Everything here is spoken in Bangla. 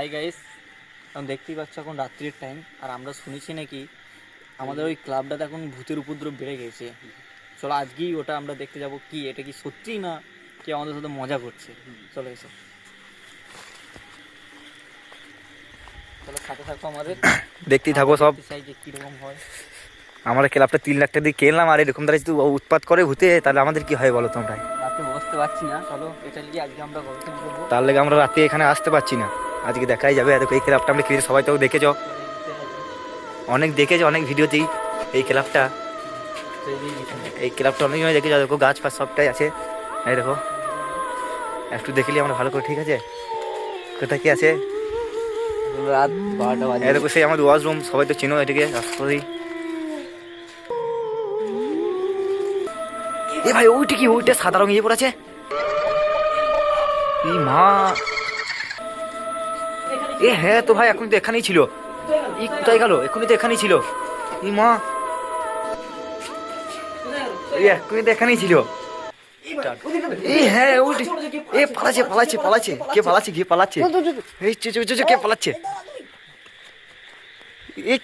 হাই গাইস, এখন দেখতেই পাচ্ছ এখন রাত্রির টাইম। আর আমরা শুনেছি নাকি আমাদের ওই ক্লাবটাতে এখন ভূতের উপদ্রব বেড়ে গেছে। চলো আজকেই ওটা আমরা দেখতে যাব, কি এটা কি সত্যি না কি আমাদের সাথে মজা করছে। চলো এসো, চলো সাথে থাকো আমাদের, দেখতেই থাকো সব। চাই যে কীরকম হয়। আমরা ক্লাবটা 3 লাখ টাকা দিয়ে কিনলাম, আর এরকম দ্বারা যদি উৎপাত করে ভূতে, তাহলে আমাদের কি হয় বলো তোমরা? রাতে বসতে পারছি না, চলো এটা নিয়ে আজকে আমরা গবেষণা করবো। তার লেগে আমরা রাতে এখানে আসতে পারছি না। আজকে দেখাই যাবে। দেখো এই ক্লাবটা আমরা কিনে সবাই তো দেখেছ, অনেক দেখেছো অনেক ভিডিওতেই এই ক্লাবটা। এই ক্লাবটা অনেক সময় দেখেছো, দেখো গাছ ফাছ সবটাই আছে। এই দেখো একটু দেখলি আমরা ভালো করে, ঠিক আছে? কোথায় কি আছে? রাত 12টা বাজে। এই দেখো সেই আমাদের ওয়াশরুম, সবাই তো চিনো এটাকে রাস্তাতেই। এ ভাই ওইটা কি, ওইটা সাদা রঙ ইয়ে পড়েছে। ই মা, এ হ্যাঁ তো ভাই, এখন তো এখানেই ছিল। ই কোথায় গেল? এখনই তো এখানেই ছিল। ই মা, এই এখনই তো এখানেই ছিল। এ হ্যাঁ ওইটা, এ পালাচ্ছে পালাচ্ছে পালাচ্ছে, কে পালাচ্ছে, কে পালাচ্ছে? এই কে পালাচ্ছে? এ